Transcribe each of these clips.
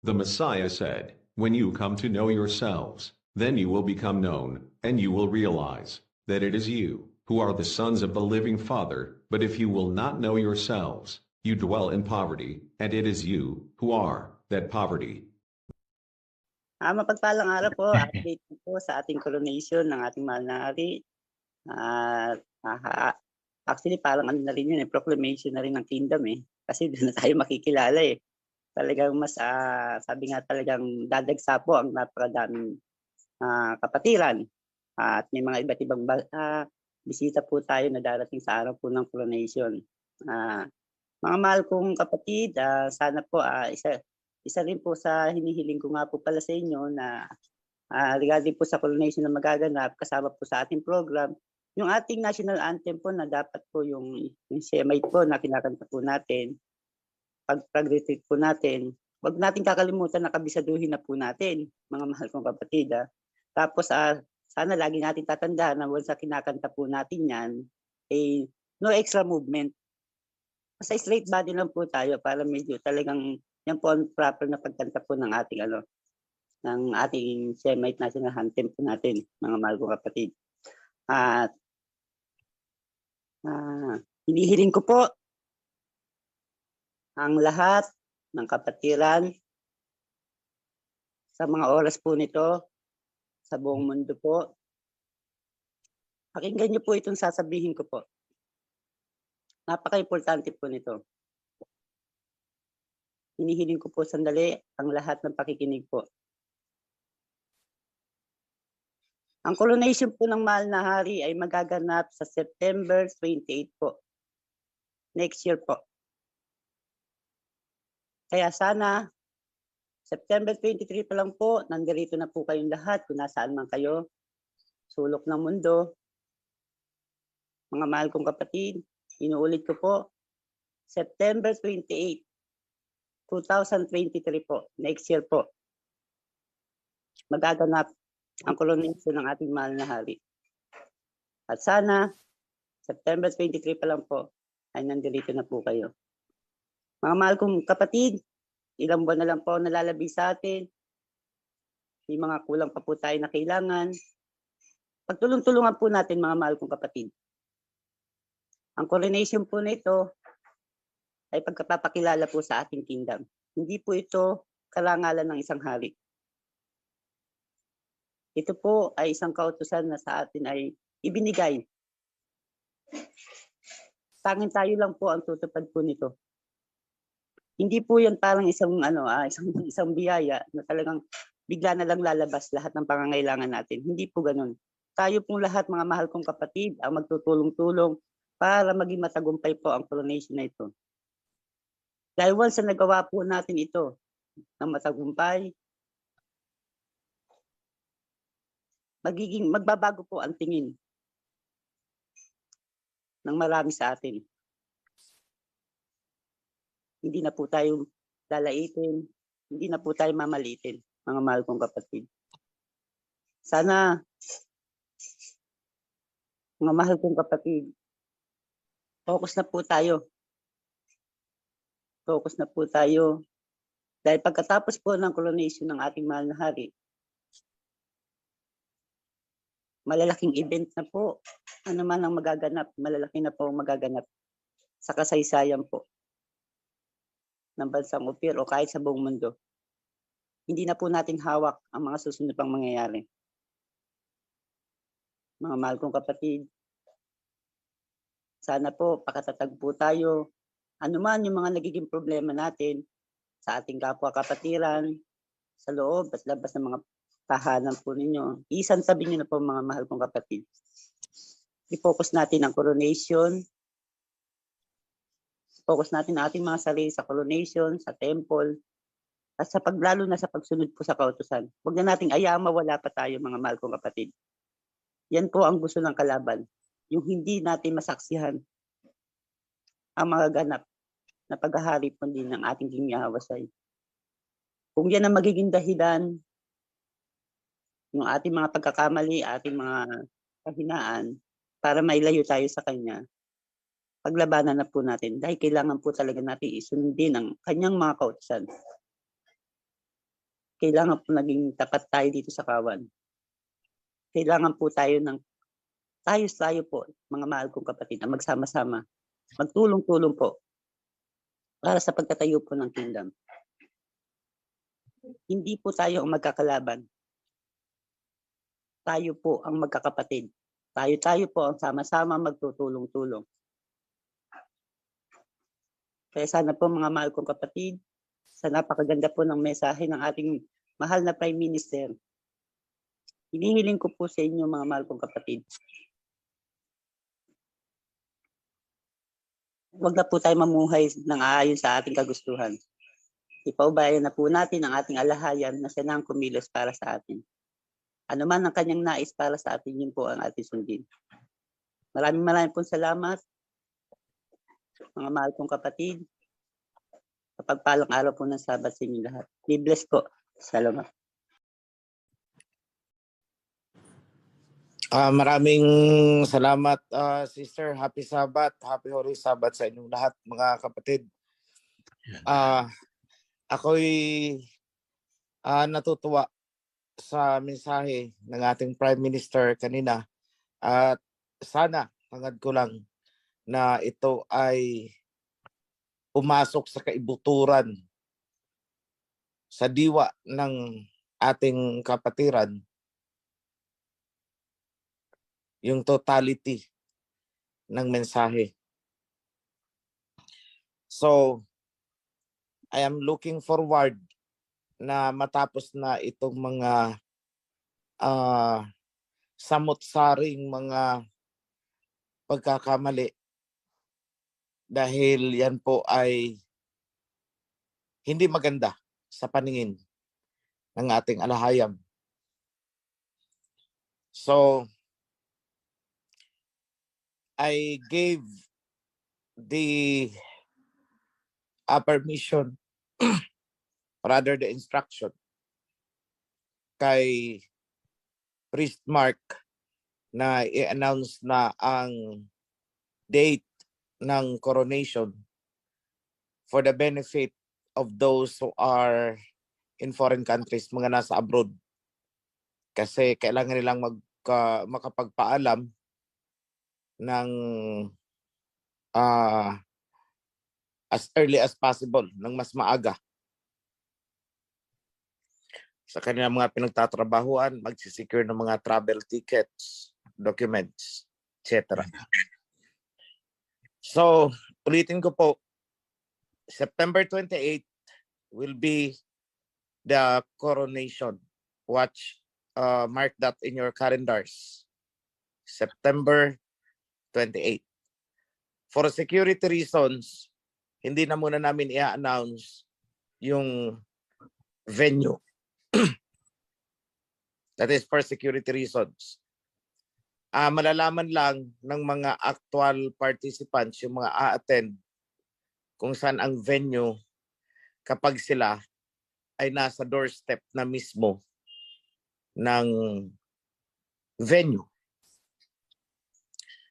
The Messiah said, "When you come to know yourselves, then you will become known, and you will realize that it is you who are the sons of the living Father. But if you will not know yourselves, you dwell in poverty, and it is you who are that poverty." Mapagpalang araw po, update po sa ating coronation ng ating mahal na hari. Actually, parang ano na rin yun, proclamation na rin ng kingdom Kasi doon na tayo makikilala Talagang mas, sabi nga talagang dadagsa po ang napakadaming kapatiran. At may mga iba't ibang bisita po tayo na darating sa araw po ng coronation. Mga mahal kong kapatid, sana po isa rin po sa hinihiling ko nga po pala sa inyo na regarding po sa coronation na magaganap kasama po sa ating program, yung ating national anthem po na dapat po yung Shemite po na kinakanta po natin, pag-retreat po natin, wag natin kakalimutan na kabisaduhin na po natin, mga mahal kong kapatid. Tapos sana lagi natin tatandaan na once sa kinakanta po natin yan, no extra movement. Sa straight body lang po tayo para medyo talagang yan po ang proper na pagkanta po ng ating ng ating Shemite national anthem po natin, mga mahal kong kapatid. At hinihiling ko po ang lahat ng kapatiran sa mga oras po nito, sa buong mundo po. Pakinggan niyo po itong sasabihin ko po. Napaka-importante po nito. Hinihiling ko po sandali ang lahat ng pakikinig po. Ang coronation po ng mahal na hari ay magaganap sa September 28 po. Next year po. Kaya sana, September 23 pa lang po, nandirito na po kayong lahat kung nasaan man kayo. Sulok ng mundo. Mga mahal kong kapatid, inuulit ko po, September 28, 2023 po, next year po. Magaganap ang coronation ng ating mahal na hari. At sana, September 23 pa lang po, ay nandirito na po kayo. Mga mahal kong kapatid, ilang buwan na lang po nalalabi sa atin. May mga kulang pa po tayo na kailangan. Pagtulong-tulungan po natin, mga mahal kong kapatid. Ang coronation po nito ay pagkapapakilala po sa ating kingdom. Hindi po ito karangalan ng isang hari. Ito po ay isang kautusan na sa atin ay ibinigay. Tanging tayo lang po ang tutupad po nito. Hindi po yan parang isang biyaya na talagang bigla na lang lalabas lahat ng pangangailangan natin. Hindi po ganun. Tayo pong lahat, mga mahal kong kapatid, ang magtutulong-tulong para maging matagumpay po ang coronation na ito. Dahil once na nagawa po natin ito ng matagumpay, magbabago po ang tingin ng marami sa atin. Hindi na po tayo lalaitin, hindi na po tayo mamalitin, mga mahal kong kapatid. Sana, mga mahal kong kapatid, focus na po tayo. Focus na po tayo. Dahil pagkatapos po ng coronation ng ating mahal na hari, malalaking event na po. Ano man ang magaganap, malalaki na po ang magaganap sa kasaysayan po ng bansang Upir o kahit sa buong mundo. Hindi na po natin hawak ang mga susunod pang mangyayari. Mga mahal kong kapatid, sana po pakatatag po tayo. Ano man yung mga nagiging problema natin sa ating kapwa kapatiran, sa loob at labas ng mga tahanan po ninyo, isantabi nyo na po, mga mahal kong kapatid. I-focus natin ang coronation. Focus natin ang ating mga sarili sa coronation, sa temple, at lalo na sa pagsunod po sa kautusan. Huwag na nating ayaang mawala pa tayo, mga mahal kong kapatid. Yan po ang gusto ng kalaban. Yung hindi natin masaksihan ang mga ganap na paghahari po din ng ating King Yahweh. Kung yan ang magiging dahilan, yung ating mga pagkakamali, ating mga kahinaan, para mailayo tayo sa Kanya, paglabanan na po natin dahil kailangan po talaga natin isundin ang Kanyang mga kautusan. kailangan po naging tapat tayo dito sa kawan. Kailangan po tayo po, mga mahal kong kapatid, na magsama-sama, magtulong-tulong po para sa pagtatayo po ng kingdom. Hindi po tayo ang magkakalaban. Tayo po ang magkakapatid. Tayo po ang sama-sama magtutulong-tulong. Kaya sana po mga mahal kong kapatid, sa napakaganda po ng mensahe ng ating mahal na Prime Minister, hinihiling ko po sa inyo mga mahal kong kapatid, huwag na po tayo mamuhay ng aayon sa ating kagustuhan. Ipaubayan na po natin ang ating alahayan na siya na ang kumilos para sa atin. Ano man ang kanyang nais para sa atin, yun po ang ating sundin. Maraming pong salamat, mga mahal kong kapatid. Kapagpalang araw po ng Sabat sa inyo lahat. Be blessed po. Salamat. Maraming salamat, Sister. Happy Sabat, Happy Holy Sabat sa inyong lahat, mga kapatid. Ako'y natutuwa sa mensahe ng ating Prime Minister kanina at sana, hangad ko lang na ito ay pumasok sa kaibuturan, sa diwa ng ating kapatiran, yung totality ng mensahe. So, I am looking forward na matapos na itong mga samot-saring mga pagkakamali, dahil yan po ay hindi maganda sa paningin ng ating alahayam. So, I gave the permission, rather the instruction, kay Priest Mark na i-announce na ang date ng coronation for the benefit of those who are in foreign countries, mga nasa abroad. Kasi kailangan nilang makapagpaalam ng as early as possible, ng mas maaga, sa kanilang mga pinagtatrabahuan, magsisecure ng mga travel tickets, documents, etc. So, ulitin ko po, September 28 will be the coronation. Mark that in your calendars. September 28. For security reasons, hindi na muna namin i-announce yung venue. That is for security reasons. Malalaman lang ng mga actual participants, yung mga a-attend, kung saan ang venue kapag sila ay nasa doorstep na mismo ng venue.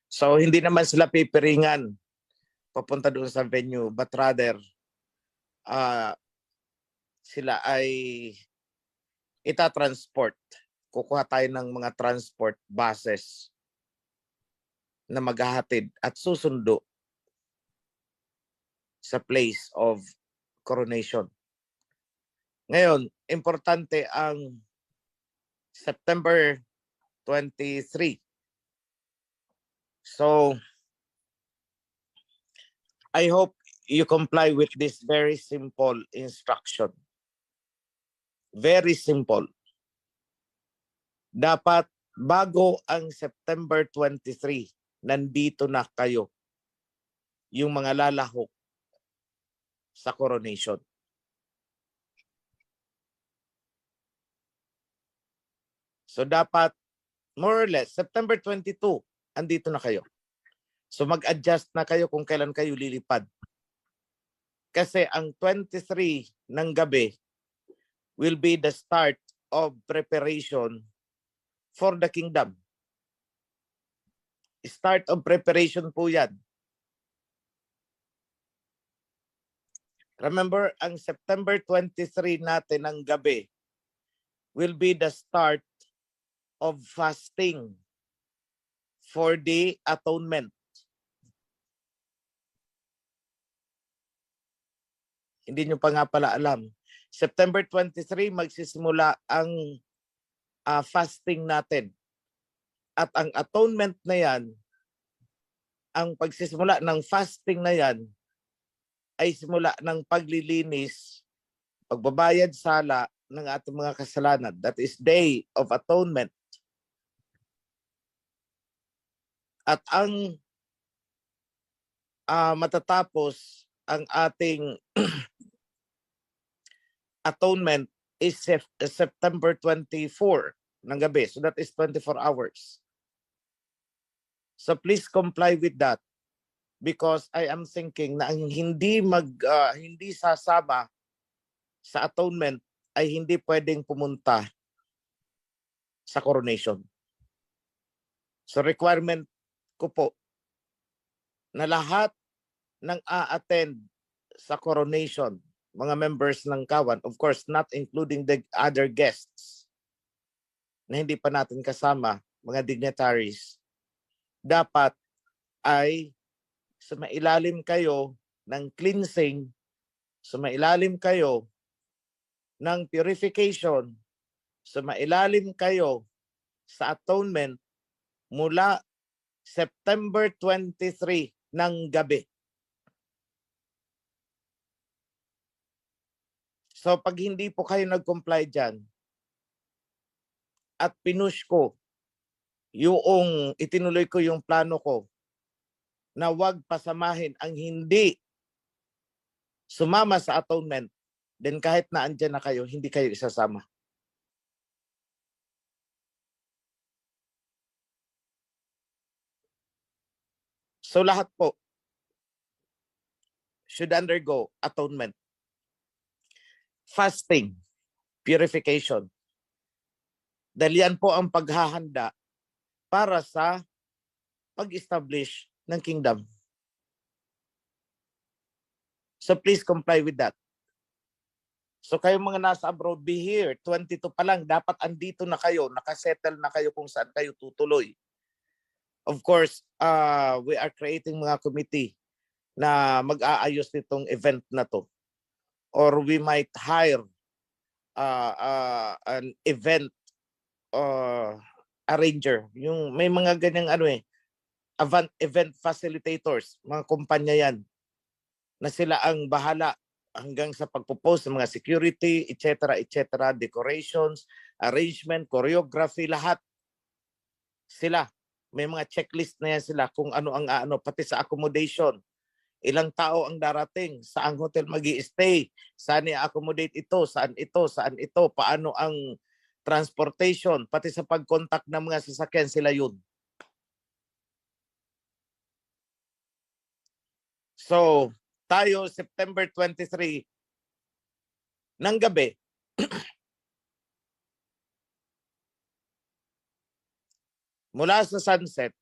So, hindi naman sila pipiringan papunta doon sa venue, but rather sila ay itatransport. Kukuha tayo ng mga transport buses na maghahatid at susundo sa place of coronation. Ngayon, importante ang September 23. So, I hope you comply with this very simple instruction. Very simple. Dapat bago ang September 23, nandito na kayo, yung mga lalahok sa coronation. So dapat more or less September 22, andito na kayo. So mag-adjust na kayo kung kailan kayo lilipad. Kasi ang 23 ng gabi will be the start of preparation for the kingdom. Start of preparation po yan. Remember, ang September 23 natin ng gabi will be the start of fasting for the atonement. Hindi nyo pa nga pala alam. September 23, magsisimula ang fasting natin. At ang atonement na yan, ang pagsisimula ng fasting na yan, ay simula ng paglilinis, pagbabayad sala ng ating mga kasalanan. That is Day of Atonement. At ang matatapos ang ating atonement is September 24 ng gabi. So that is 24 hours. So please comply with that because I am thinking na ang hindi sasama sa atonement ay hindi pwedeng pumunta sa coronation. So requirement ko po na lahat ng a-attend sa coronation, mga members ng Kawan, of course not including the other guests na hindi pa natin kasama, mga dignitaries, dapat ay sumailalim kayo ng cleansing, sumailalim kayo ng purification, sumailalim kayo sa atonement mula September 23 ng gabi. So pag hindi po kayo nag-comply dyan at pinush ko yung itinuloy ko yung plano ko na wag pasamahin ang hindi sumama sa atonement, then kahit na andyan na kayo, hindi kayo isasama. So lahat po should undergo atonement, fasting, purification. Dahil yan po ang paghahanda para sa pag-establish ng kingdom. So please comply with that. So kayong mga nasa abroad, be here. 22 pa lang, dapat andito na kayo, nakasettle na kayo kung saan kayo tutuloy. Of course, we are creating mga committee na mag-aayos nitong event na to. Or we might hire an event arranger. Yung may mga ganyang event facilitators, mga kumpanya yan, na sila ang bahala hanggang sa pagpo-post ng mga security, etc., decorations, arrangement, choreography, lahat. Sila. May mga checklist na yan sila kung ano ang pati sa accommodation. Ilang tao ang darating, saang hotel magi-stay, saan i-accommodate ito, saan ito, paano ang transportation, pati sa pag-contact ng mga sasakyan, sila yun. So, tayo September 23 ng gabi, mula sa sunset,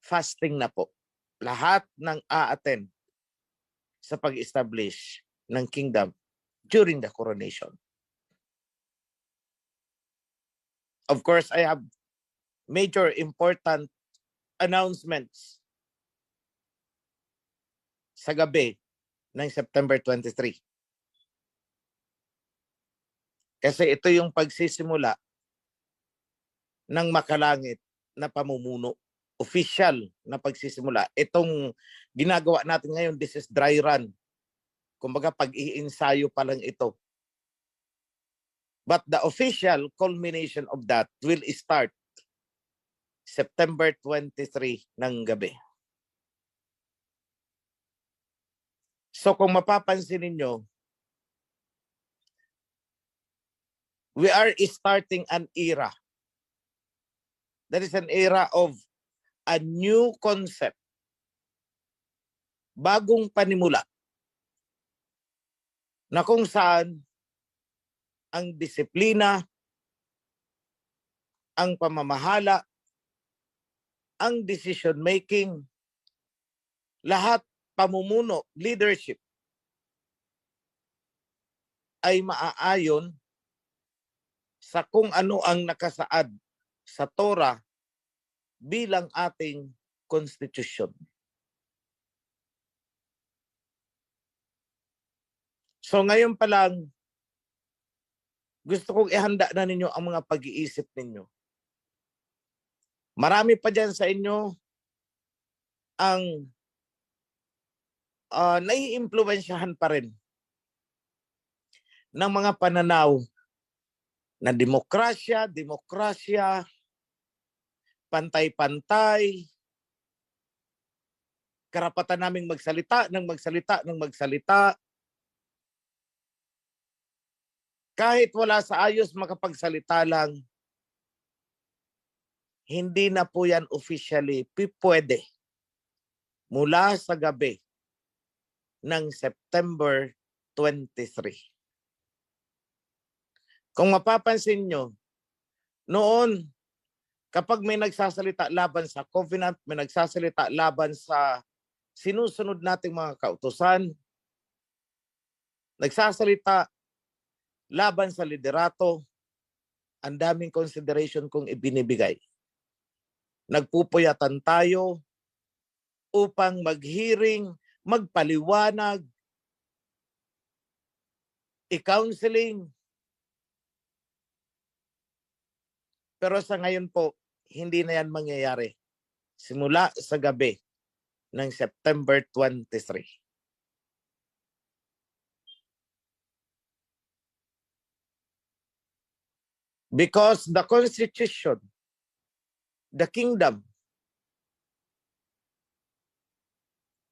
fasting na po. Lahat ng a-attend sa pag-establish ng kingdom during the coronation. Of course, I have major important announcements sa gabi ng September 23. Kasi ito yung pagsisimula ng makalangit na pamumuno. Official na pagsisimula. Itong ginagawa natin ngayon, this is dry run. Kumbaga pag-iinsayo pa lang ito. But the official culmination of that will start September 23 ng gabi. So kung mapapansin ninyo, we are starting an era. That is an era of a new concept. Bagong panimula. Na kung saan ang disiplina, ang pamamahala, ang decision making, lahat pamumuno, leadership, ay maaayon sa kung ano ang nakasaad sa Torah bilang ating konstitusyon. So ngayon pa lang, gusto kong ihanda na ninyo ang mga pag-iisip ninyo. Marami pa dyan sa inyo ang naiimpluwensyahan pa rin ng mga pananaw na demokrasya, pantay-pantay, karapatan naming magsalita, kahit wala sa ayos makapagsalita lang, hindi na po yan officially pwede mula sa gabi ng September 23. Kung mapapansin nyo, noon, kapag may nagsasalita laban sa covenant, may nagsasalita laban sa sinusunod nating mga kautusan, nagsasalita laban sa liderato, ang daming consideration kung ibinibigay. Nagpupuyatan tayo upang mag-hearing, magpaliwanag, i-counseling. Pero sa ngayon po, hindi na yan mangyayari. Simula sa gabi ng September 23. Because the Constitution, the kingdom,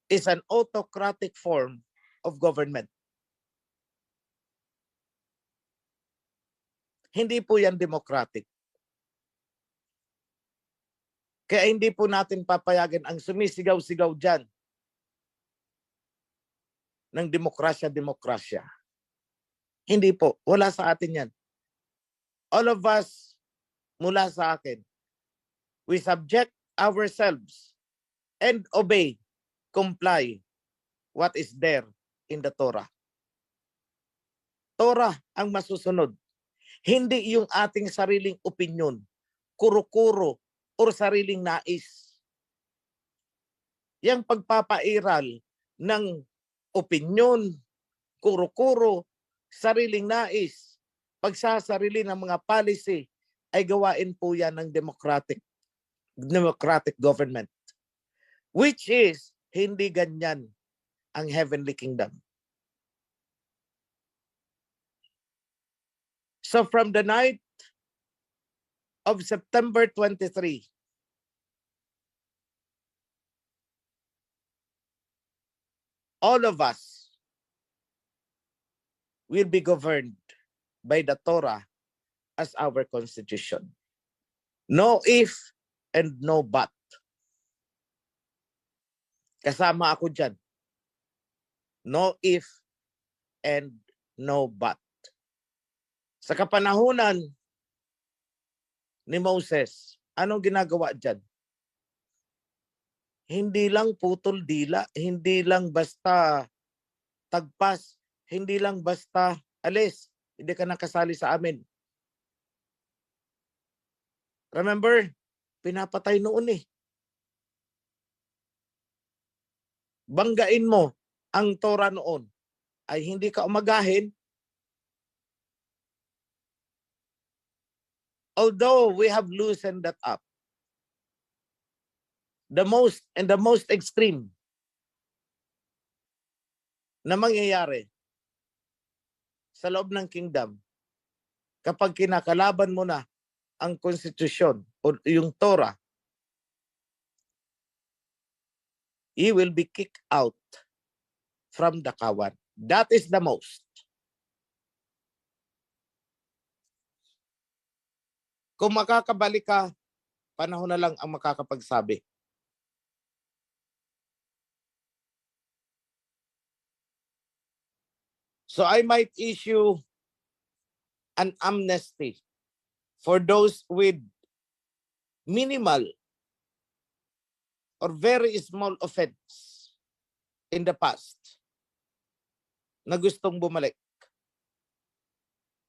is an autocratic form of government. Hindi po yan democratic. Kaya hindi po natin papayagan ang sumisigaw-sigaw dyan ng demokrasya. Hindi po. Wala sa atin yan. All of us, mula sa akin, we subject ourselves and obey, comply what is there in the Torah. Torah ang masusunod. Hindi yung ating sariling opinion, kuro-kuro, or sariling nais. Yang pagpapairal ng opinion, kuro-kuro, sariling nais, pagsasarili ng mga policy, ay gawain po yan ng democratic government. Which is, hindi ganyan ang heavenly kingdom. So from the night of September 23, all of us will be governed by the Torah as our constitution. No if and no but. Kasama ako dyan. No if and no but. Sa kapanahunan ni Moses, anong ginagawa dyan? Hindi lang putol dila, hindi lang basta tagpas, hindi lang basta alis, hindi ka nakasali sa amin. Remember, pinapatay noon eh. Banggain mo ang Torah noon ay hindi ka umagahin. Although we have loosened that up, the most extreme na mangyayari sa loob ng kingdom kapag kinakalaban mo na ang konstitusyon o yung Torah, you will be kicked out from the kawan. That is the most. Kung makakabalik ka, panahon na lang ang makakapagsabi. So I might issue an amnesty for those with minimal or very small offense in the past na gustong bumalik.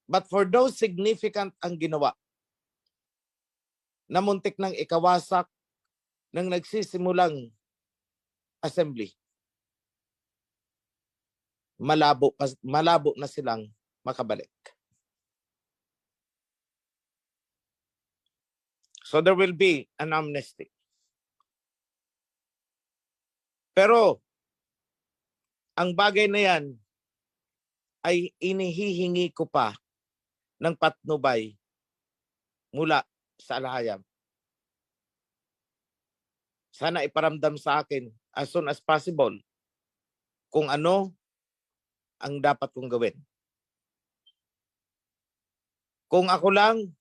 But for those significant ang ginawa, na muntik nang ikawasak ng nagsisimulang assembly, malabo na silang makabalik. So there will be an amnesty. Pero ang bagay na yan ay inihihingi ko pa ng patnubay mula sa alahayam. Sana iparamdam sa akin as soon as possible kung ano ang dapat kong gawin. Kung ako lang,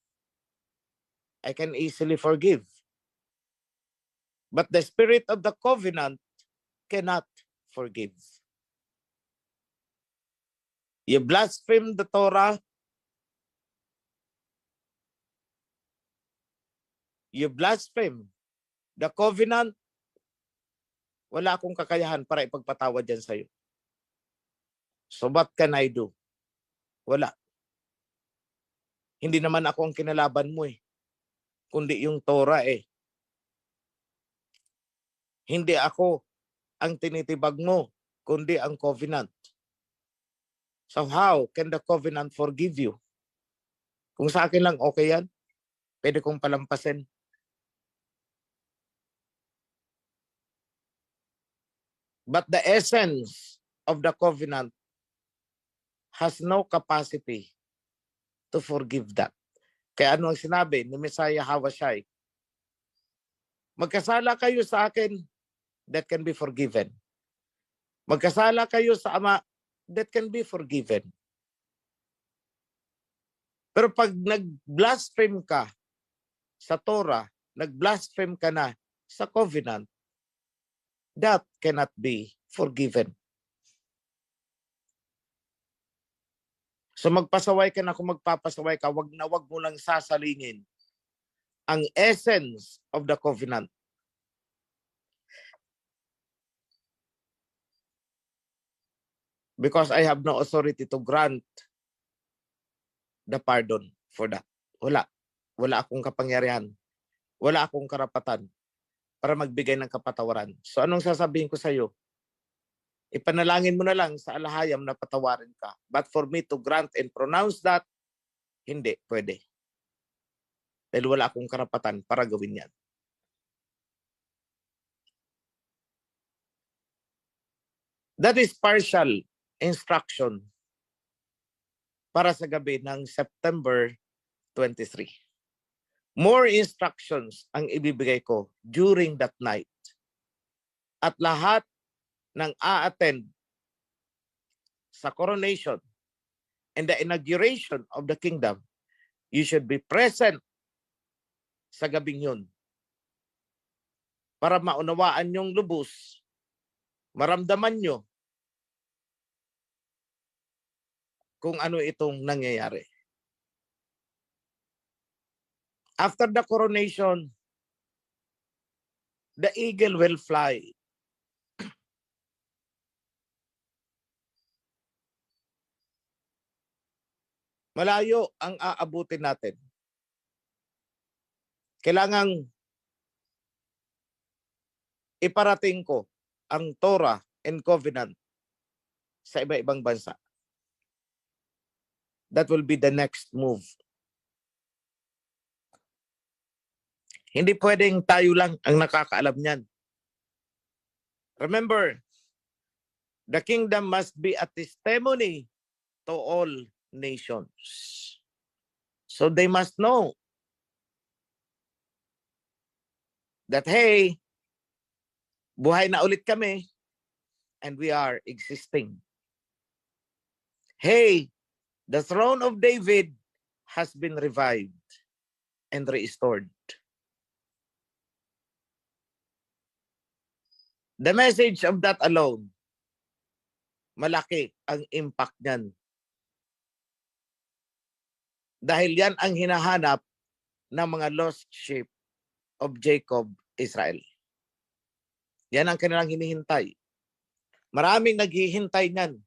I can easily forgive. But the spirit of the covenant cannot forgive. You blaspheme the Torah, you blaspheme the covenant, wala akong kakayahan para ipagpatawad yan sa'yo. So what can I do? Wala. Hindi naman ako ang kinalaban mo kundi yung Torah Hindi ako ang tinitibag mo, kundi ang covenant. So how can the covenant forgive you? Kung sa akin lang okay yan, pwede kong palampasin. But the essence of the covenant has no capacity to forgive that. Kaya ano ang sinabi ni Messiah Hawashai? Magkasala kayo sa akin, that can be forgiven. Magkasala kayo sa Ama, that can be forgiven. Pero pag nag-blaspheme ka sa Torah, nag-blaspheme ka na sa covenant, that cannot be forgiven. So magpasaway ka na, kung magpapasaway ka, wag mo lang sasalingin ang essence of the covenant. Because I have no authority to grant the pardon for that. Wala. Wala akong kapangyarihan. Wala akong karapatan para magbigay ng kapatawaran. So anong sasabihin ko sa iyo? Ipanalangin mo na lang sa alahayam na patawarin ka. But for me to grant and pronounce that, hindi pwede. Dahil wala akong karapatan para gawin yan. That is partial instruction para sa gabi ng September 23. More instructions ang ibibigay ko during that night. At lahat ng a-attend sa coronation and the inauguration of the kingdom, you should be present sa gabing yun para maunawaan yung lubos, maramdaman nyo kung ano itong nangyayari. After the coronation, the eagle will fly. Malayo ang aabutin natin. Kailangang iparating ko ang Torah and Covenant sa iba-ibang bansa. That will be the next move. Hindi pwedeng tayo lang ang nakakaalam niyan. Remember, the kingdom must be a testimony to all nations. So they must know that, hey, buhay na ulit kami and we are existing. Hey, the throne of David has been revived and restored. The message of that alone, malaki ang impact niyan. Dahil yan ang hinahanap ng mga lost sheep of Jacob, Israel. Yan ang kanilang hinihintay. Maraming naghihintay niyan.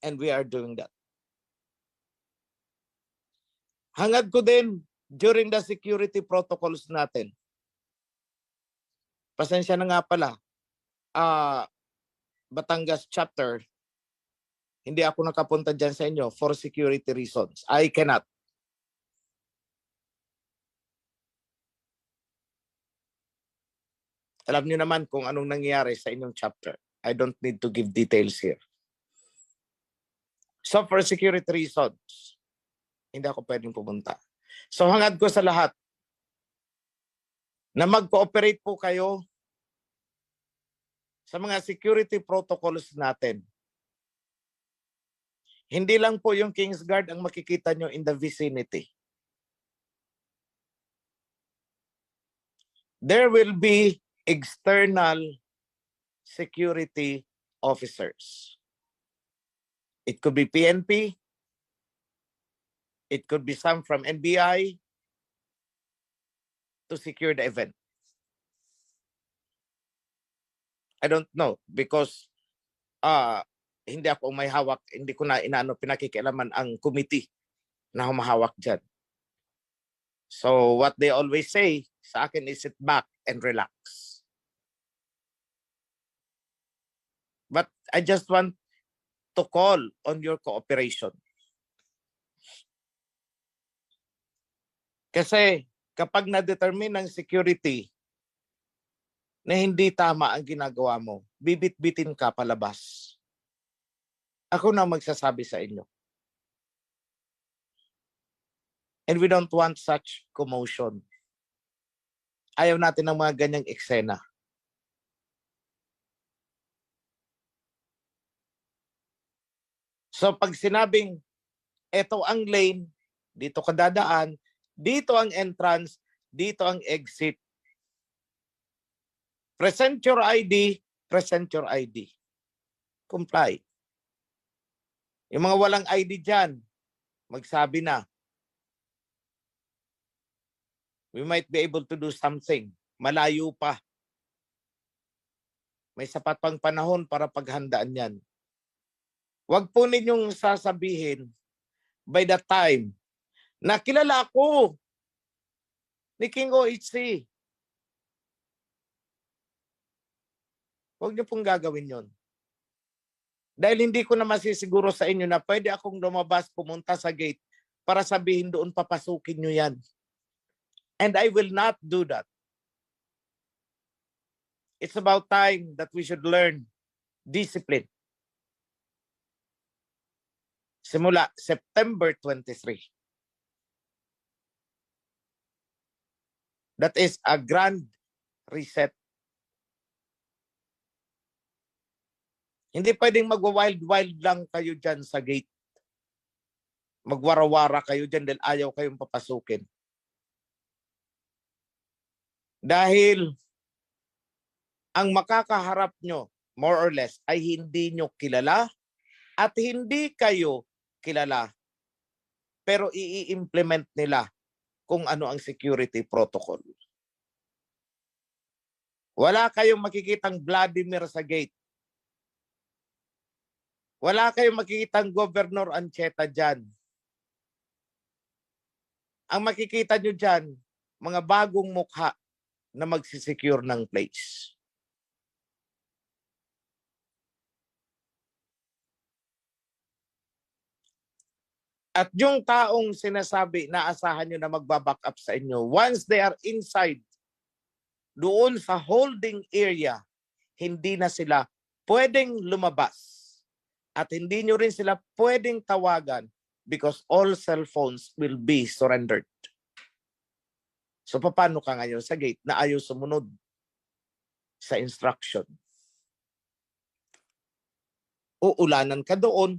And we are doing that. Hangad ko din during the security protocols natin. Pasensya na nga pala. Batangas chapter, hindi ako nakapunta dyan sa inyo for security reasons. I cannot. Alam niyo naman kung anong nangyari sa inyong chapter. I don't need to give details here. So for security reasons, hindi ako pwedeng pumunta. So hangad ko sa lahat na mag-cooperate po kayo sa mga security protocols natin. Hindi lang po yung Kingsguard ang makikita nyo in the vicinity. There will be external security officers. It could be PNP. It could be some from NBI to secure the event. I don't know because hindi ako may hawak, hindi ko na pinakikialaman ang committee na humahawak dyan. So what they always say sa akin is sit back and relax. But I just want to call on your cooperation. Kasi kapag na-determine ng security na hindi tama ang ginagawa mo, bibit-bitin ka palabas. Ako na magsasabi sa inyo. And we don't want such commotion. Ayaw natin ng mga ganyang eksena. So pag sinabing, eto ang lane, dito ka dadaan, dito ang entrance, dito ang exit. Present your ID, present your ID. Comply. Yung mga walang ID dyan, magsabi na. We might be able to do something. Malayo pa. May sapat pang panahon para paghandaan yan. Huwag po ninyong sasabihin by the time na kilala ko ni King OHC. Huwag niyo pong gagawin yon. Dahil hindi ko na masisiguro sa inyo na pwede akong lumabas, pumunta sa gate para sabihin doon papasukin nyo yan. And I will not do that. It's about time that we should learn discipline. Simula September 23. That is a grand reset. Hindi pwedeng magwa-wild-wild lang kayo dyan sa gate. Magwara-wara kayo dyan dahil ayaw kayong papasukin. Dahil ang makakaharap nyo, more or less, ay hindi nyo kilala at hindi kayo kilala. Pero i-implement nila kung ano ang security protocol. Wala kayong makikitang Vladimir sa gate. Wala kayong makikitang Governor Ancheta dyan. Ang makikita nyo dyan, mga bagong mukha na magsisecure ng place. At yung taong sinasabi na asahan nyo na magbaback up sa inyo, once they are inside, doon sa holding area, hindi na sila pwedeng lumabas. At hindi nyo rin sila pwedeng tawagan because all cell phones will be surrendered. So paano ka ngayon sa gate na ayaw sumunod sa instruction? Uulanan ka doon.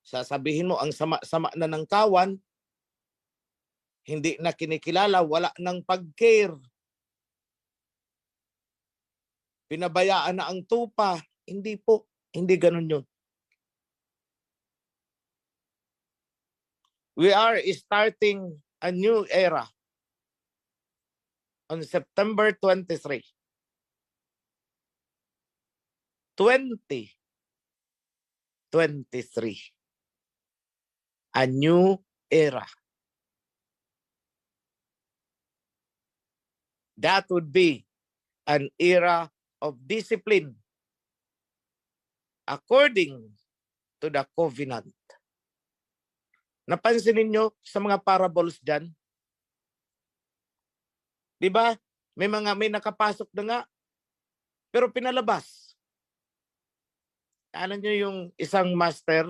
Sasabihin mo ang sama-sama na ng kawan, hindi na kinikilala, wala ng pag-care. Pinabayaan na ang tupa. Hindi po. Hindi ganun yun. We are starting a new era on September 23. 2023. A new era. That would be an era of discipline according to the covenant. Napansin ninyo sa mga parables dyan? Di ba? May nakapasok na nga, pero pinalabas. Alam nyo yung isang master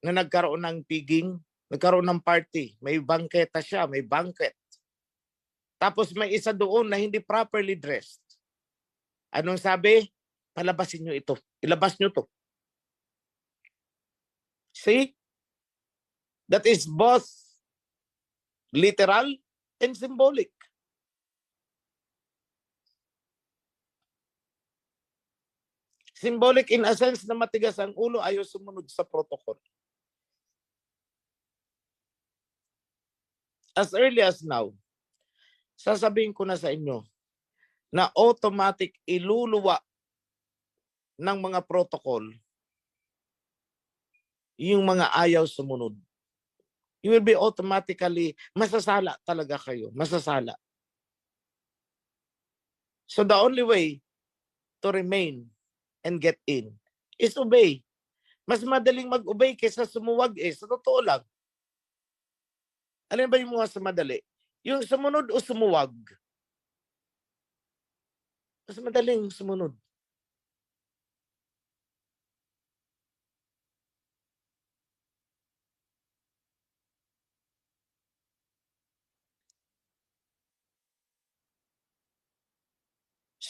na nagkaroon ng piging, nagkaroon ng party, may bangketa siya, may banquet. Tapos may isa doon na hindi properly dressed. Anong sabi? Palabasin nyo ito. Ilabas nyo to. See? That is both literal and symbolic. Symbolic in a sense na matigas ang ulo, ayaw sumunod sa protocol. As early as now, sasabihin ko na sa inyo na automatic iluluwa ng mga protocol yung mga ayaw sumunod. You will be automatically, masasala talaga kayo. Masasala. So the only way to remain and get in is obey. Mas madaling mag-obey kaysa sumuwag sa totoo lang. Alin ba yung mga sa madali? Yung sumunod o sumuwag? Mas madaling sumunod.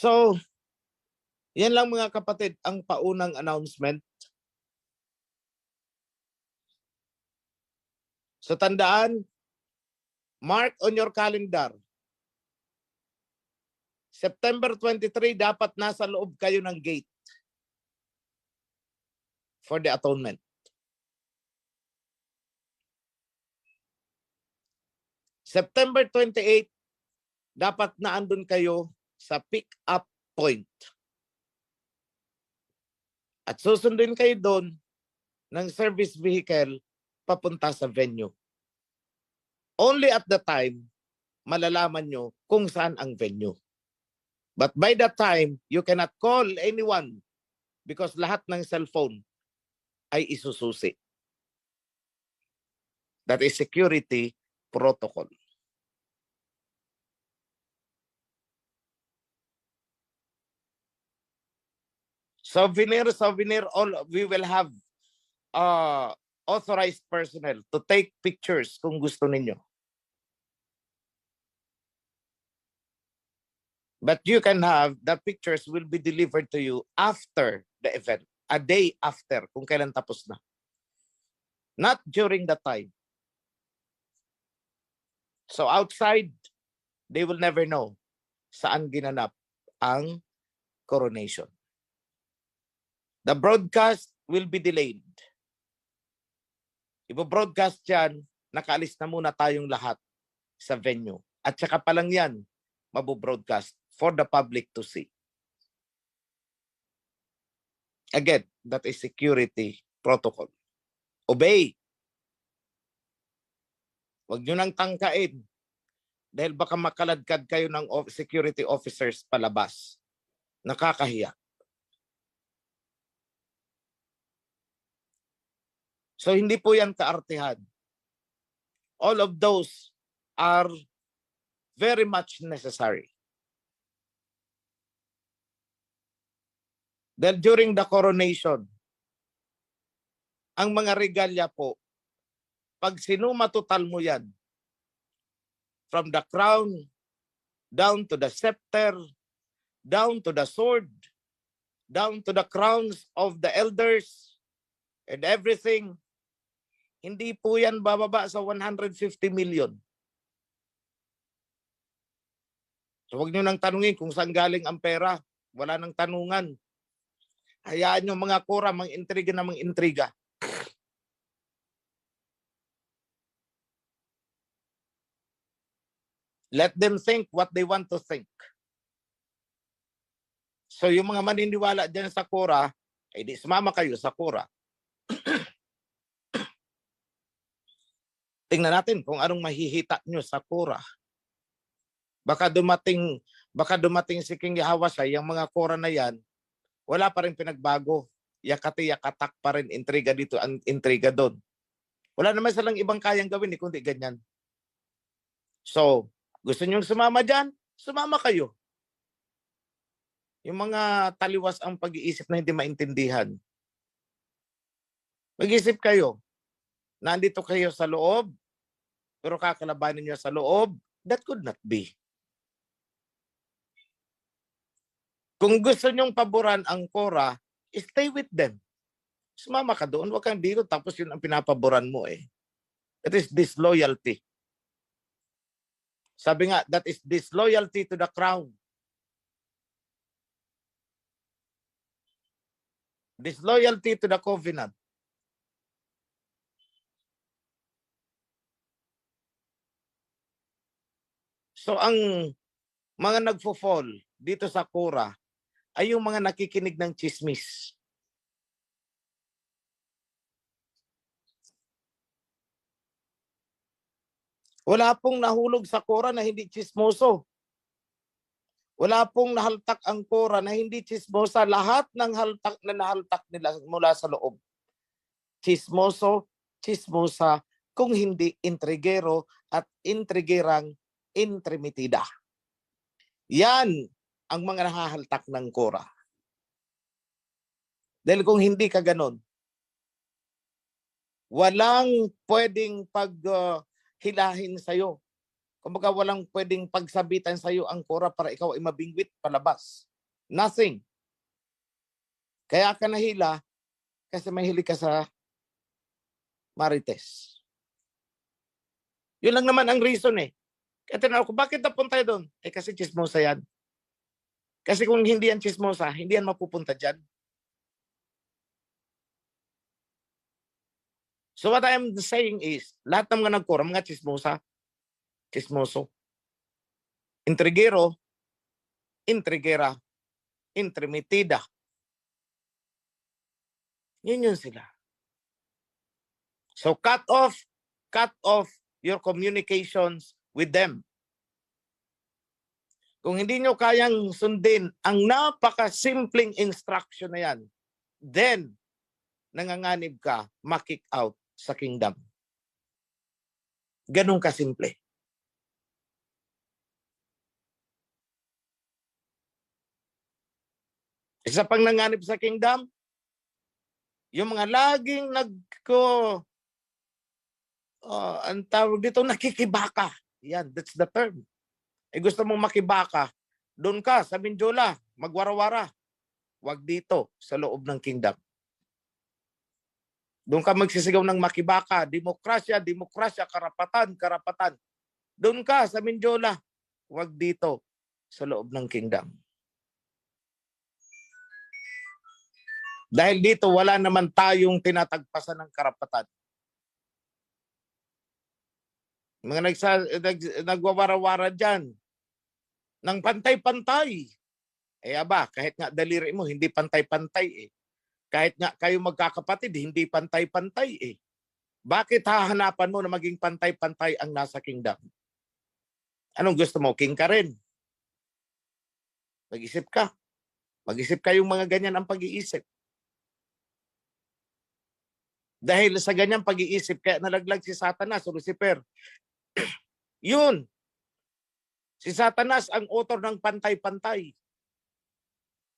So, yan lang mga kapatid ang paunang announcement. So tandaan, mark on your calendar. September 23, dapat nasa loob kayo ng gate for the atonement. September 28, dapat naandun kayo sa pick-up point. At susundin kayo doon ng service vehicle papunta sa venue. Only at the time, malalaman nyo kung saan ang venue. But by that time, you cannot call anyone because lahat ng cellphone ay isususi. That is security protocol. Souvenir, all we will have authorized personnel to take pictures kung gusto ninyo. But you can have, the pictures will be delivered to you after the event, a day after, kung kailan tapos na. Not during the time. So outside, they will never know saan ginanap ang coronation. The broadcast will be delayed. Ibo-broadcast yan, nakaalis na muna tayong lahat sa venue. At saka pa lang yan, mabu-broadcast for the public to see. Again, that is security protocol. Obey. Huwag nyo nang tangkain dahil baka makaladkad kayo ng security officers palabas. Nakakahiya. So hindi po yan kaartihan. All of those are very much necessary. Dahil during the coronation, ang mga regalya po, pag sinumatotal mo yan, from the crown, down to the scepter, down to the sword, down to the crowns of the elders, and everything, hindi po yan bababa sa 150 million. So huwag nyo nang tanungin kung saan galing ang pera. Wala nang tanungan. Hayaan nyo mga kura, mang-intriga na mang-intriga. Let them think what they want to think. So yung mga maniniwala dyan sa kura, di sumama kayo sa kura. Tingnan natin kung anong mahihita nyo sa Korah. Baka dumating si King Yahweh, yung mga Korah na yan, wala pa rin pinagbago. Yakati-yakatak pa rin, intriga dito, intriga doon. Wala naman silang ibang kayang gawin, kundi ganyan. So, gusto nyong sumama dyan? Sumama kayo. Yung mga taliwas ang pag-iisip na hindi maintindihan. Mag-isip kayo. Nandito kayo sa loob, pero kakalabanin nyo sa loob, that could not be. Kung gusto nyong paboran ang Korah, stay with them. Sumama ka doon, huwag kang dito, tapos yun ang pinapaboran mo eh. That is disloyalty. Sabi nga, that is disloyalty to the crown. Disloyalty to the covenant. So ang mga nagfo-fall dito sa Korah ay yung mga nakikinig ng chismis. Wala pong nahulog sa Korah na hindi chismoso. Wala pong nahaltak ang Korah na hindi chismosa. Lahat ng haltak na nahaltak nila mula sa loob. Chismoso, chismosa, kung hindi intrigero at intrigerang intrimitida. Yan ang mga nahahaltak ng Korah. Dahil kung hindi ka ganon, walang pwedeng paghilahin sa'yo. Kumbaga walang pwedeng pagsabitan sa'yo ang Korah para ikaw ay mabingwit palabas. Nothing. Kaya ka nahila kasi mahilig ka sa marites. Yun lang naman ang reason eh. Kaya tinanong ko, bakit napunta doon? Eh kasi chismosa yan. Kasi kung hindi yan chismosa, hindi yan mapupunta dyan. So what I am saying is, lahat ng mga nagkura, mga chismosa, chismoso, intrigero, intrigera, intrimitida. Yun sila. So cut off your communications with them. Kung hindi nyo kayang sundin ang napaka-simpleng instruction na yan, then nanganganib ka, ma-kick out sa kingdom. Ganun kasimple. Isa pang nanganib sa kingdom, yung mga laging ang tawag dito, nakikibaka. Yan, that's the term. Eh gusto mong makibaka, doon ka sa Mindiola, magwarawara. Huwag dito sa loob ng kingdom. Doon ka magsisigaw ng makibaka, demokrasya, demokrasya, karapatan, karapatan. Doon ka sa Mindiola, huwag dito sa loob ng kingdom. Dahil dito wala naman tayong tinatagpasan ng karapatan. Mga nagwawarawara dyan ng pantay-pantay. Eh aba, kahit nga daliri mo, hindi pantay-pantay eh. Kahit nga kayo magkakapatid, hindi pantay-pantay eh. Bakit hahanapan mo na maging pantay-pantay ang nasa kingdom? Anong gusto mo? King ka rin. Mag-isip ka. Mag-isip kayong mga ganyan ang pag-iisip. Dahil sa ganyang pag-iisip, kaya nalaglag si Satanas o Lucifer. Yun. Si Satanas ang author ng pantay-pantay.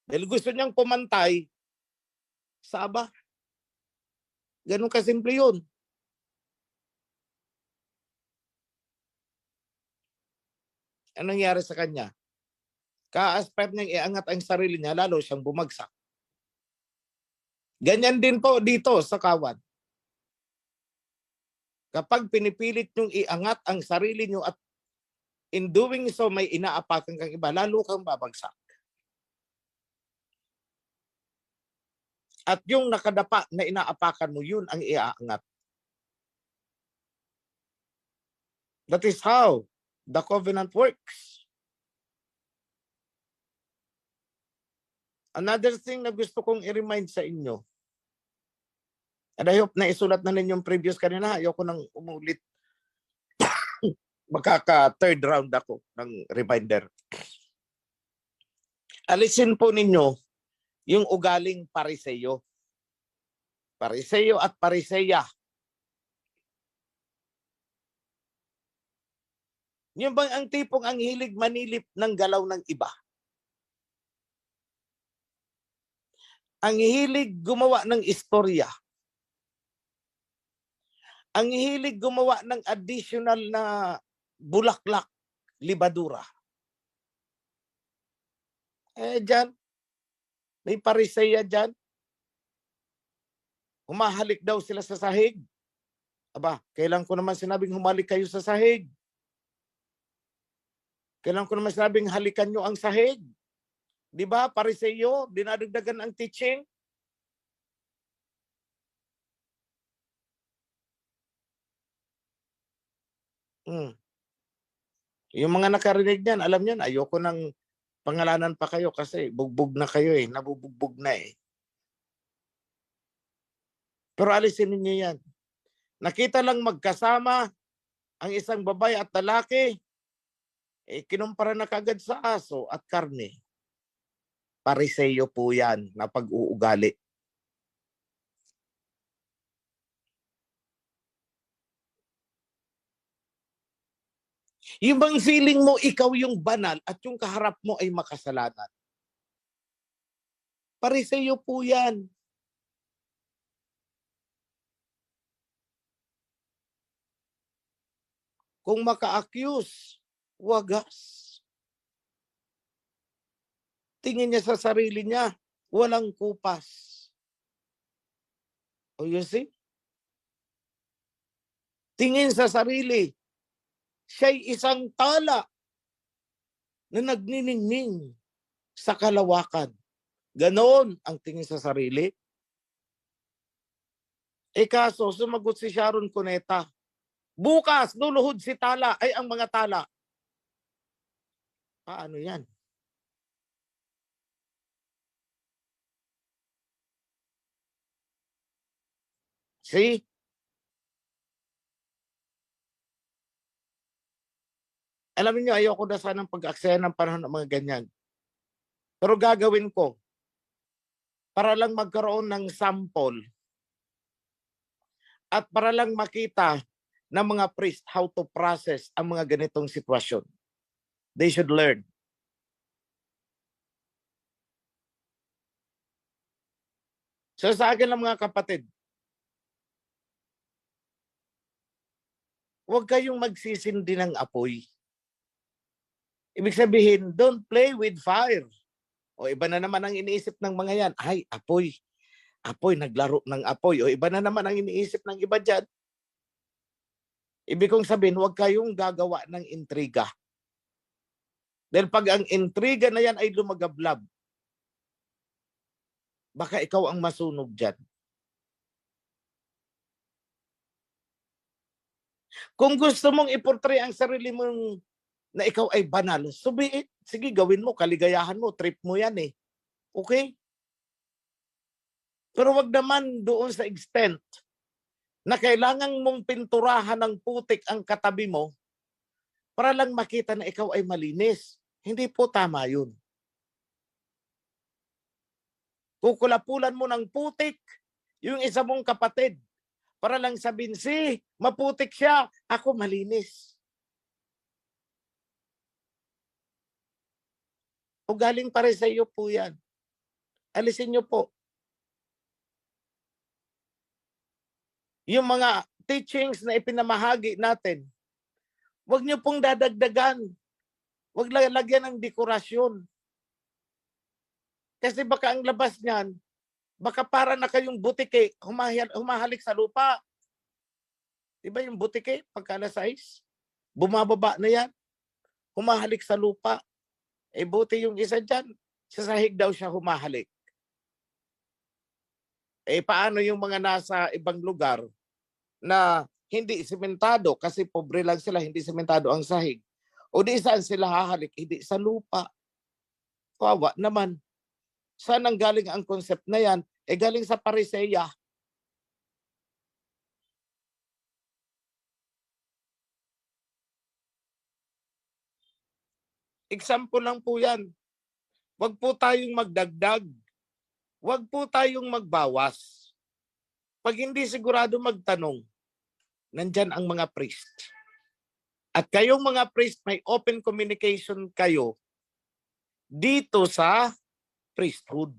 Dahil gusto niyang pumantay sa aba. Ganun kasimple yun. Anong nangyari sa kanya? Ka-aspire niyang iangat ang sarili niya, lalo siyang bumagsak. Ganyan din po dito sa kawan. Kapag pinipilit niyong iangat ang sarili niyo at in doing so may inaapakan kang iba, lalo kang babagsak. At yung nakadapa na inaapakan mo, yun ang iaangat. That is how the covenant works. Another thing na gusto kong i-remind sa inyo, and I hope na isulat na ninyong previous kanina, ayoko nang umulit Makaka-third round ako ng reminder. Alisin po ninyo yung ugaling pariseyo. Pariseyo at pariseya. Yung bang ang tipong ang hilig manilip ng galaw ng iba? Ang hilig gumawa ng istorya. Ang hilig gumawa ng additional na bulaklak, libadura. Dyan, may pariseya dyan. Humahalik daw sila sa sahig. Aba, kailan ko naman sinabing humalik kayo sa sahig? Kailan ko naman sinabing halikan nyo ang sahig? Di ba, pariseyo, dinadagdagan ang teaching? Yung mga nakarinig niyan, alam niyan, ayoko nang pangalanan pa kayo kasi bugbog na kayo eh, nabubugbog na eh. Pero alisin ninyo yan. Nakita lang magkasama ang isang babae at lalaki, kinumpara na kagad sa aso at karne. Pariseyo po yan na pag-uugali. Yung bang feeling mo ikaw yung banal at yung kaharap mo ay makasalanan? Pariseyo po yan. Kung maka-accuse, wagas. Tingin niya sa sarili niya, walang kupas. O you see? Tingin sa sarili, siya'y isang tala na nagniningning sa kalawakan. Ganon ang tingin sa sarili. Kaso, sumagot si Sharon Cuneta, bukas, luluhod si tala, ay ang mga tala. Paano yan? See? Alam niyo, ayoko na sanang pag-aksaya ng panahon ng mga ganyan. Pero gagawin ko para lang magkaroon ng sample at para lang makita ng mga priest how to process ang mga ganitong sitwasyon. They should learn. So sa akin lang mga kapatid, huwag kayong magsisindi ng apoy. Ibig sabihin, don't play with fire. O iba na naman ang iniisip ng mga yan. Ay, apoy. Apoy, naglaro ng apoy. O iba na naman ang iniisip ng iba dyan. Ibig kong sabihin, huwag kayong gagawa ng intriga. Dahil pag ang intriga na yan ay lumagablab, baka ikaw ang masunog dyan. Kung gusto mong iportray ang sarili mong na ikaw ay banal, subiit. Sige, gawin mo, kaligayahan mo, trip mo yan eh. Okay? Pero wag naman doon sa extent na kailangan mong pinturahan ng putik ang katabi mo para lang makita na ikaw ay malinis. Hindi po tama yun. Kukulapulan mo ng putik yung isa mong kapatid para lang sabihin, maputik siya, ako malinis. Ugaling pariseyo po yan. Alisin nyo po. Yung mga teachings na ipinamahagi natin, huwag nyo pong dadagdagan. Huwag lagyan ng dekorasyon. Kasi baka ang labas niyan, baka para na kayong butike, humahalik sa lupa. Diba yung butike, pagka alas 6, bumababa na yan, humahalik sa lupa. Buti yung isa dyan, sa sahig daw siya humahalik. Paano yung mga nasa ibang lugar na hindi simentado kasi pobre lang sila, hindi simentado ang sahig. O di saan sila hahalik? Hindi sa lupa. Kawawa naman. Saan ang galing ang concept na yan? Galing sa pariseya. Example lang po yan. Huwag po tayong magdagdag. Huwag po tayong magbawas. Pag hindi sigurado magtanong, nandyan ang mga priest. At kayong mga priest, may open communication kayo dito sa priesthood.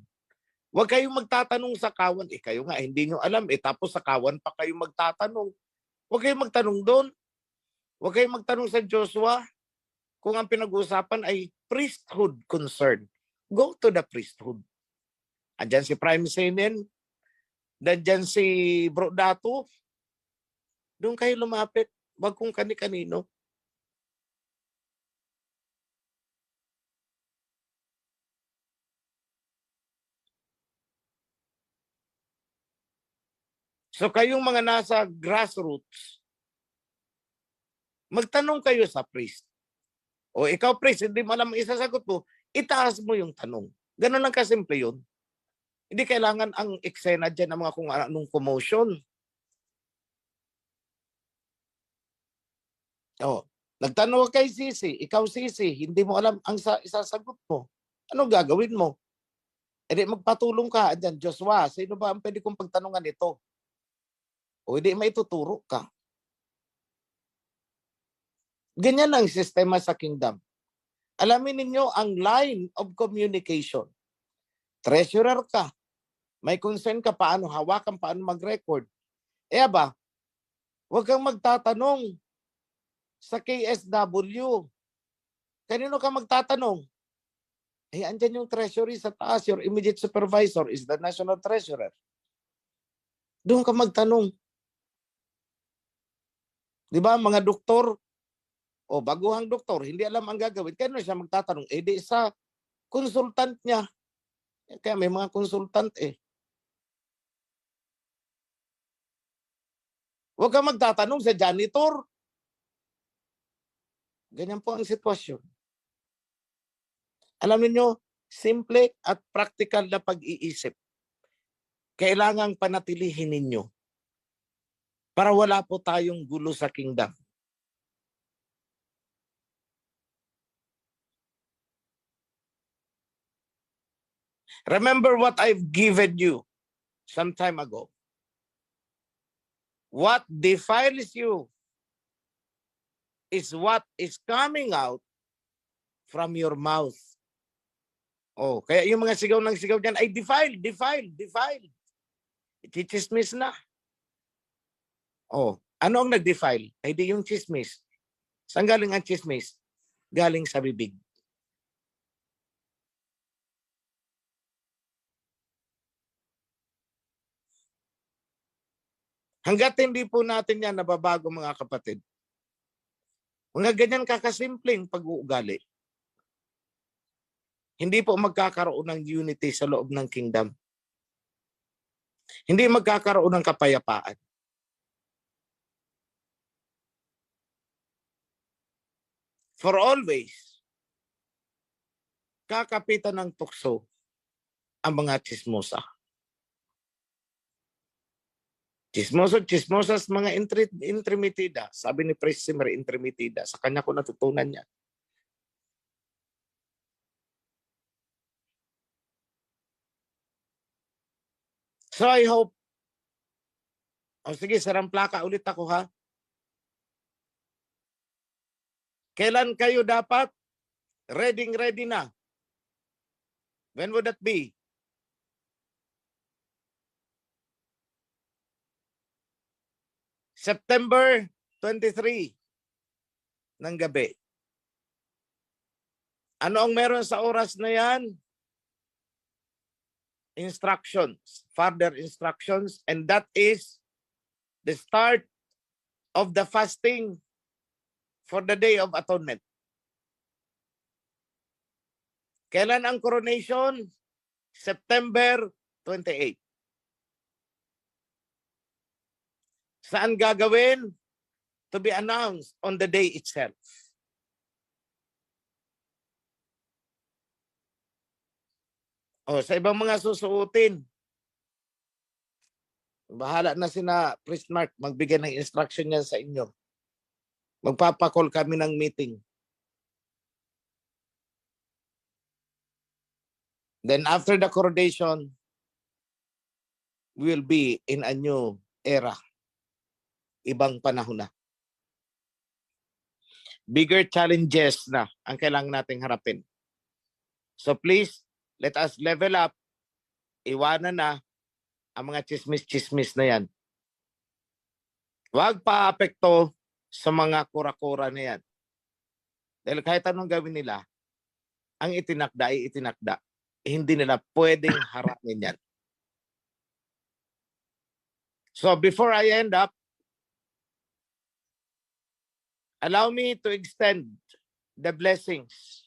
Huwag kayong magtatanong sa kawan. Kayo nga, hindi nyo alam. Tapos sa kawan pa kayo magtatanong. Huwag kayong magtanong doon. Huwag kayong magtanong sa Joshua kung ang pinag-uusapan ay priesthood concern. Go to the priesthood. Andyan si Prime Senen. Andyan si Bro Dato. Doon kayo lumapit. Huwag kung kani-kanino. So kayong mga nasa grassroots, magtanong kayo sa priest. O ikaw priest, hindi mo alam ang isasagot mo, itaas mo yung tanong. Ganun lang kasimple yun. Hindi kailangan ang eksena dyan ng mga kung anong commotion. O, nagtanong kay Sisi, ikaw Sisi, hindi mo alam ang isasagot mo. Anong gagawin mo? Hindi magpatulong ka dyan, Joshua, sino ba ang pwede kong pagtanungan ito? O hindi maituturo ka. Ganyan ang sistema sa kingdom. Alamin ninyo ang line of communication. Treasurer ka. May concern ka paano hawakan, paano mag-record. Ba, huwag kang magtatanong sa KSW. Kanino ka magtatanong? Andyan yung treasury sa taas. Your immediate supervisor is the national treasurer. Doon ka magtanong. Di ba, mga doktor, o baguhang doktor, hindi alam ang gagawin. Kaya siya magtatanong? Di sa consultant niya. Kaya may mga consultant Huwag kang magtatanong sa janitor. Ganyan po ang sitwasyon. Alam niyo, simple at practical na pag-iisip. Kailangang panatilihin ninyo para wala po tayong gulo sa kingdom. Remember what I've given you some time ago. What defiles you is what is coming out from your mouth. Kaya yung mga sigaw ng sigaw dyan ay defiled. Chismis na. Ano ang nag-defile? Ay di yung chismis. Saan galing ang chismis? Galing sa bibig. Hanggat hindi po natin yan nababago mga kapatid, mga ganyan kakasimpleng pag-uugali, hindi po magkakaroon ng unity sa loob ng kingdom. Hindi magkakaroon ng kapayapaan. For always, kakapitan ng tukso ang mga chismosa. Chismosas, mga intrimitida. Sabi ni Priest Zimmer, intrimitida. Sa kanya ko natutunan niya. So I hope, sige, sarang plaka ulit ako ha. Kailan kayo dapat? Ready na. When would that be? September 23 ng gabi. Ano ang meron sa oras na yan? Instructions, further instructions, and that is the start of the fasting for the Day of Atonement. Kailan ang coronation? September 28. Saan gagawin? To be announced on the day itself. Sa ibang mga susuotin, bahala na sina Priest Mark magbigay ng instruction niya sa inyo. Magpapakol kami ng meeting. Then after the coronation, we will be in a new era. Ibang panahon na. Bigger challenges na ang kailangan nating harapin. So please, let us level up. Iwanan na ang mga chismis-chismis na yan. Huwag pa-apekto sa mga kura-kura na yan. Dahil kahit anong gawin nila, ang itinakda ay itinakda. Hindi nila pwedeng harapin yan. So before I end up, allow me to extend the blessings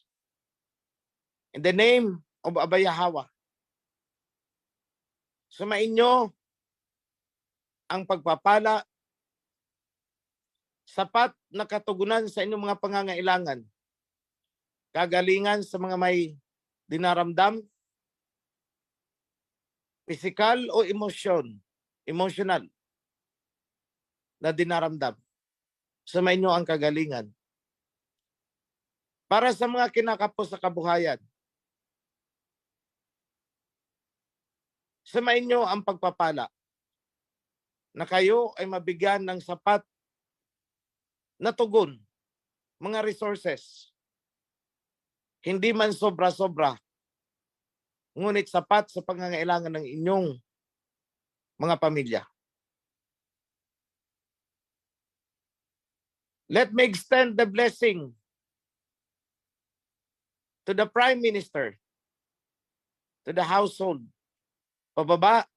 in the name of Abba Yahweh. Sumainyo ang pagpapala, sapat na katugunan sa inyong mga pangangailangan, kagalingan sa mga may dinaramdam, physical o emotional na dinaramdam. Sumainyo ang kagalingan. Para sa mga kinakapos sa kabuhayan, sumainyo ang pagpapala na kayo ay mabigyan ng sapat na tugon, mga resources. Hindi man sobra-sobra, ngunit sapat sa pangangailangan ng inyong mga pamilya. Let me extend the blessing to the Prime Minister, to the household, pababa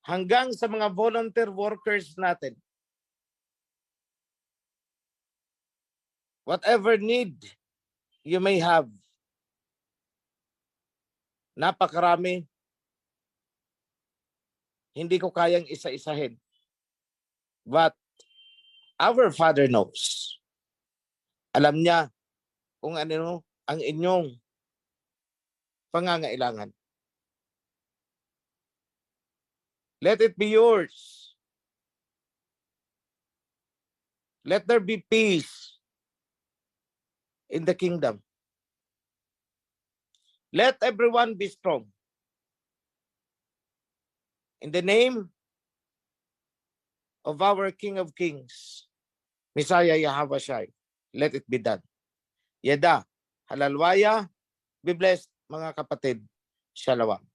hanggang sa mga volunteer workers natin. Whatever need you may have, napakarami, hindi ko kayang isa-isahin. But our Father knows. Alam niya kung ano ang inyong pangangailangan. Let it be yours. Let there be peace in the kingdom. Let everyone be strong. In the name of our King of Kings, Messiah Yahweh Shai, let it be done. Yada, halalwaya, be blessed mga kapatid. Shalom.